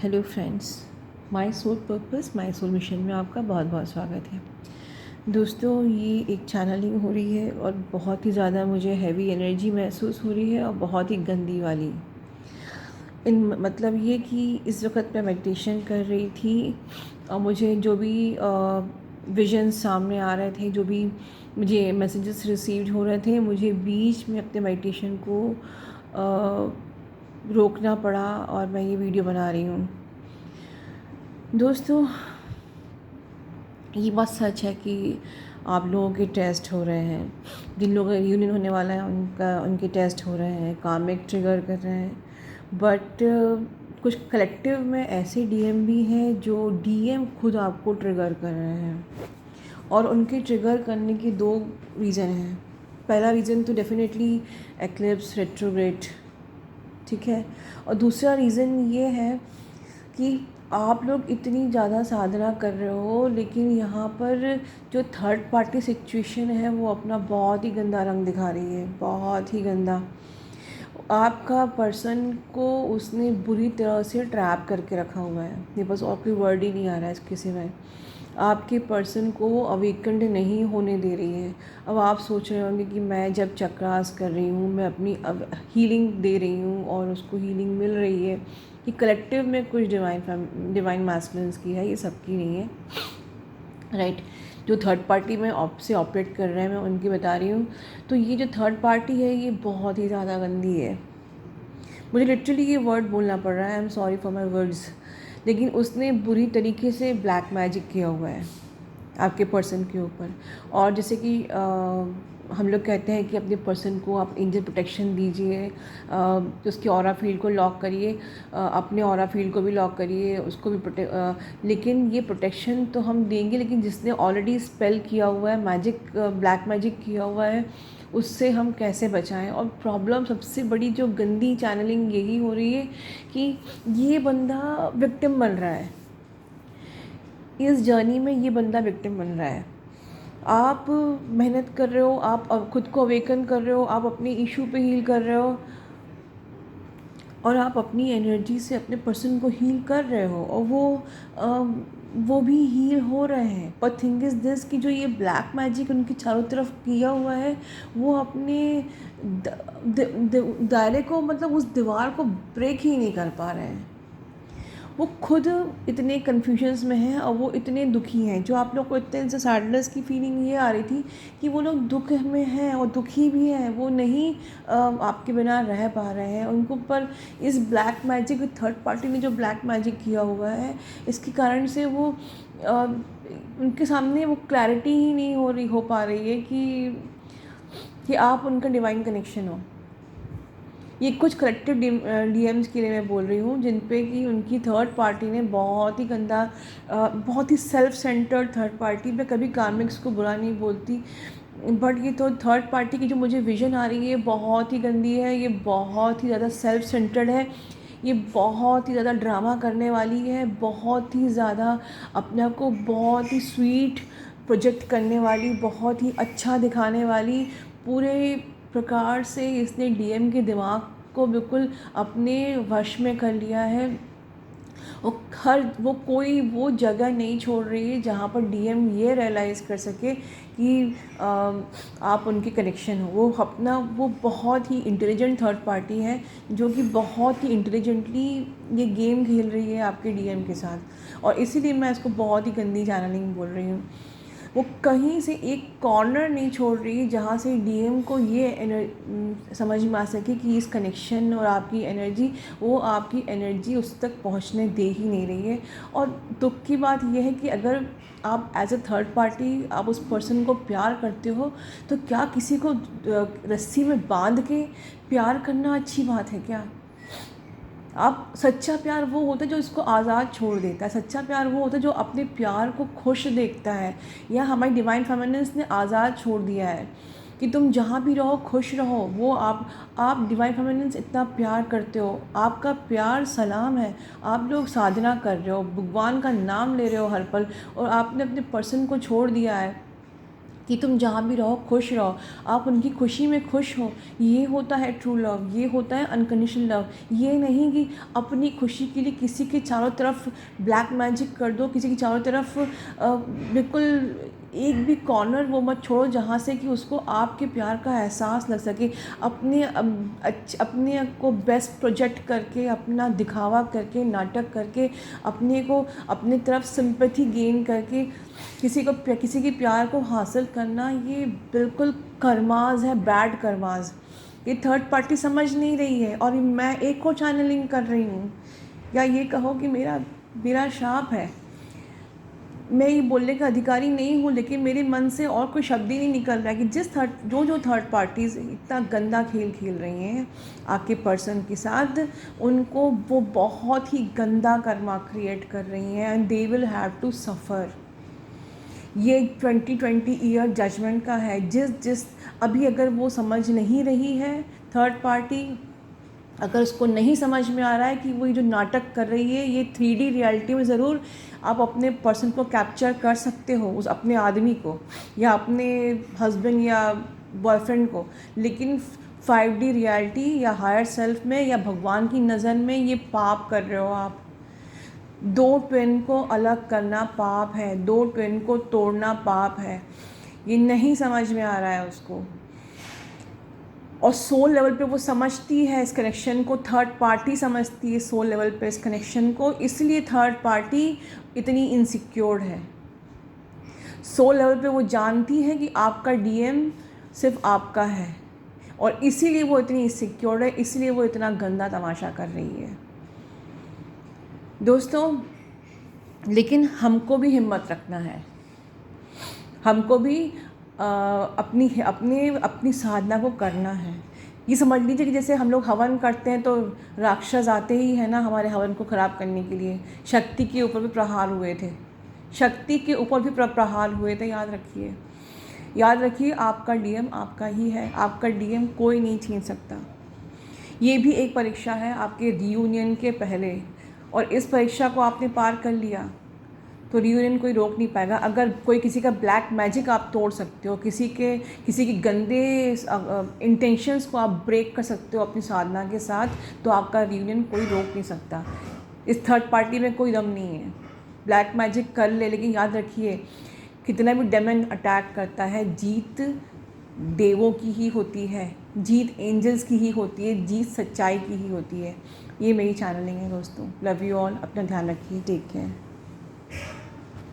Hello friends, my soul purpose my soul mission में आपका बहुत बहुत स्वागत है। दोस्तों, ये एक चैनलिंग हो रही है और बहुत ही ज़्यादा मुझे हैवी एनर्जी महसूस हो रही है और बहुत ही गंदी वाली। मतलब ये कि इस वक्त मैं मेडिटेशन कर रही थी और मुझे जो भी विजन सामने आ रहे थे, जो भी मुझे मैसेजेस रिसीव्ड हो रहे थे, मुझे बीच में अपने मेडिटेशन को रोकना पड़ा और मैं ये वीडियो बना रही हूँ। दोस्तों, ये बात सच है कि आप लोगों के टेस्ट हो रहे हैं, जिन लोगों का यूनियन होने वाला है उनके टेस्ट हो रहे हैं, कार्मिक ट्रिगर कर रहे हैं। बट कुछ कलेक्टिव में ऐसे डीएम भी हैं जो डीएम खुद आपको ट्रिगर कर रहे हैं, और उनके ट्रिगर करने के दो रीज़न हैं। पहला रीज़न तो डेफिनेटली एक्लिप्स रेट्रोग्रेड, ठीक है, और दूसरा रीज़न ये है कि आप लोग इतनी ज़्यादा साधना कर रहे हो, लेकिन यहाँ पर जो थर्ड पार्टी सिचुएशन है वो अपना बहुत ही गंदा रंग दिखा रही है, बहुत ही गंदा। आपका पर्सन को उसने बुरी तरह से ट्रैप करके रखा हुआ है। मेरे पास और कोई वर्ड ही नहीं आ रहा है इसके सिवाय। आपके पर्सन को वो अवेकंड नहीं होने दे रही है। अब आप सोच रहे होंगे कि मैं जब चक्रास कर रही हूँ, मैं अपनी हीलिंग दे रही हूँ और उसको हीलिंग मिल रही है, कि कलेक्टिव में कुछ डिवाइन मैस्कुलिन्स की है, ये सबकी नहीं है, राइट। जो थर्ड पार्टी में से ऑपरेट कर रहे हैं, मैं उनकी बता रही हूँ। तो ये जो थर्ड पार्टी है ये बहुत ही ज़्यादा गंदी है। मुझे लिटरली ये वर्ड बोलना पड़ रहा है, I am sorry for my words, लेकिन उसने बुरी तरीके से ब्लैक मैजिक किया हुआ है आपके पर्सन के ऊपर। और जैसे कि हम लोग कहते हैं कि अपने पर्सन को आप एंजल प्रोटेक्शन दीजिए, तो उसके ऑरा फील्ड को लॉक करिए, अपने ऑरा फील्ड को भी लॉक करिए, उसको भी लेकिन ये प्रोटेक्शन तो हम देंगे, लेकिन जिसने ऑलरेडी स्पेल किया हुआ है, मैजिक ब्लैक मैजिक किया हुआ है, उससे हम कैसे बचाएं। और प्रॉब्लम सबसे बड़ी जो गंदी चैनलिंग यही हो रही है कि ये बंदा विक्टिम बन रहा है, इस जर्नी में ये बंदा विक्टिम बन रहा है। आप मेहनत कर रहे हो, आप खुद को अवेकन कर रहे हो, आप अपने इशू पे हील कर रहे हो, और आप अपनी एनर्जी से अपने पर्सन को हील कर रहे हो, और वो भी हील हो रहे हैं। पर थिंग इज़ दिस कि जो ये ब्लैक मैजिक उनकी चारों तरफ किया हुआ है, वो अपने दायरे को, मतलब उस दीवार को ब्रेक ही नहीं कर पा रहे हैं। वो खुद इतने कन्फ्यूजन्स में हैं और वो इतने दुखी हैं। जो आप लोग को इतने से सैडनेस की फीलिंग ये आ रही थी कि वो लोग दुख में हैं और दुखी भी हैं, वो नहीं आपके बिना रह पा रहे हैं। उनको पर इस ब्लैक मैजिक, थर्ड पार्टी ने जो ब्लैक मैजिक किया हुआ है, इसके कारण से वो उनके सामने वो क्लैरिटी ही नहीं हो पा रही है कि आप उनका डिवाइन कनेक्शन हो। ये कुछ कलेक्टिव डीएम्स के लिए मैं बोल रही हूँ, जिन पे कि उनकी थर्ड पार्टी ने बहुत ही गंदा, बहुत ही सेल्फ सेंटर्ड थर्ड पार्टी। मैं कभी कार्मिक्स को बुरा नहीं बोलती, बट ये तो थर्ड पार्टी की जो मुझे विजन आ रही है बहुत ही गंदी है। ये बहुत ही ज़्यादा सेल्फ सेंटर्ड है, ये बहुत ही ज़्यादा ड्रामा करने वाली है, बहुत ही ज़्यादा अपने आप को बहुत ही स्वीट प्रोजेक्ट करने वाली, बहुत ही अच्छा दिखाने वाली। पूरे प्रकार से इसने डीएम के दिमाग को बिल्कुल अपने वश में कर लिया है। वो कोई वो जगह नहीं छोड़ रही है जहाँ पर डीएम ये रियलाइज़ कर सके कि आप उनके कनेक्शन हो। वो बहुत ही इंटेलिजेंट थर्ड पार्टी है, जो कि बहुत ही इंटेलिजेंटली ये गेम खेल रही है आपके डीएम के साथ, और इसीलिए मैं इसको बहुत ही गंदी चैनलिंग बोल रही हूँ। वो कहीं से एक कॉर्नर नहीं छोड़ रही जहाँ से डीएम को ये समझ में आ सके कि इस कनेक्शन और आपकी एनर्जी, वो आपकी एनर्जी उस तक पहुँचने दे ही नहीं रही है। और दुख की बात यह है कि अगर आप एज अ थर्ड पार्टी आप उस पर्सन को प्यार करते हो, तो क्या किसी को रस्सी में बांध के प्यार करना अच्छी बात है क्या? आप सच्चा प्यार वो होता है जो इसको आज़ाद छोड़ देता है। सच्चा प्यार वो होता है जो अपने प्यार को खुश देखता है। या हमारी डिवाइन फेमिनिन्स ने आज़ाद छोड़ दिया है कि तुम जहाँ भी रहो खुश रहो। वो आप डिवाइन फेमिनिन्स इतना प्यार करते हो, आपका प्यार सलाम है। आप लोग साधना कर रहे हो, भगवान का नाम ले रहे हो हर पल, और आपने अपने पर्सन को छोड़ दिया है। कि तुम जहाँ भी रहो खुश रहो, आप उनकी खुशी में खुश हो। ये होता है ट्रू लव, ये होता है अनकंडीशनल लव। ये नहीं कि अपनी खुशी के लिए किसी के चारों तरफ ब्लैक मैजिक कर दो, किसी के चारों तरफ बिल्कुल एक भी कॉर्नर वो मत छोड़ो जहाँ से कि उसको आपके प्यार का एहसास लग सके। अपने को बेस्ट प्रोजेक्ट करके, अपना दिखावा करके, नाटक करके, अपने को अपनी तरफ सिंपैथी गेन करके किसी के प्यार को हासिल करना, ये बिल्कुल कर्माज़ है, बैड कर्माज़। ये थर्ड पार्टी समझ नहीं रही है और मैं एक और चैनलिंग कर रही हूँ, या ये कहो कि मेरा शाप है। मैं ये बोलने का अधिकारी नहीं हूँ, लेकिन मेरे मन से और कोई शब्द ही नहीं निकल रहा है कि जो थर्ड पार्टीज़ इतना गंदा खेल खेल रही हैं आपके पर्सन के साथ, उनको वो बहुत ही गंदा कर्मा क्रिएट कर रही हैं and they will have to suffer. ये 2020 ईयर जजमेंट का है। जिस अभी अगर वो समझ नहीं रही है थर्ड पार्टी, अगर उसको नहीं समझ में आ रहा है कि वो ये जो नाटक कर रही है, ये 3D रियलिटी में ज़रूर आप अपने पर्सन को कैप्चर कर सकते हो, उस अपने आदमी को या अपने हस्बैंड या बॉयफ्रेंड को, लेकिन 5D रियलिटी या हायर सेल्फ में या भगवान की नज़र में ये पाप कर रहे हो आप। दो ट्विन को अलग करना पाप है, दो ट्विन को तोड़ना पाप है। ये नहीं समझ में आ रहा है उसको, और सोल लेवल पे वो समझती है इस कनेक्शन को, थर्ड पार्टी समझती है सोल लेवल पे इस कनेक्शन को, इसलिए थर्ड पार्टी इतनी इनसिक्योर है। सोल लेवल पे वो जानती है कि आपका डीएम सिर्फ आपका है, और इसीलिए वो इतनी इनसिक्योर है, इसलिए वो इतना गंदा तमाशा कर रही है दोस्तों। लेकिन हमको भी हिम्मत रखना है, हमको भी अपनी साधना को करना है। ये समझ लीजिए कि जैसे हम लोग हवन करते हैं तो राक्षस आते ही है ना हमारे हवन को ख़राब करने के लिए। शक्ति के ऊपर भी प्रहार हुए थे, शक्ति के ऊपर भी प्रहार हुए थे। याद रखिए आपका डीएम आपका ही है, आपका डीएम कोई नहीं छीन सकता। ये भी एक परीक्षा है आपके रियूनियन के पहले, और इस परीक्षा को आपने पार कर लिया तो रियूनियन कोई रोक नहीं पाएगा। अगर कोई किसी का ब्लैक मैजिक आप तोड़ सकते हो, किसी की गंदे इंटेंशंस को आप ब्रेक कर सकते हो अपनी साधना के साथ, तो आपका रियूनियन कोई रोक नहीं सकता। इस थर्ड पार्टी में कोई दम नहीं है। ब्लैक मैजिक कर ले, लेकिन याद रखिए कितना भी डेमन अटैक करता है, जीत देवों की ही होती है, जीत एंजल्स की ही होती है, जीत सच्चाई की ही होती है। ये मेरी चैनलिंग है दोस्तों। लव यू ऑल, अपना ध्यान रखिए, टेक केयर।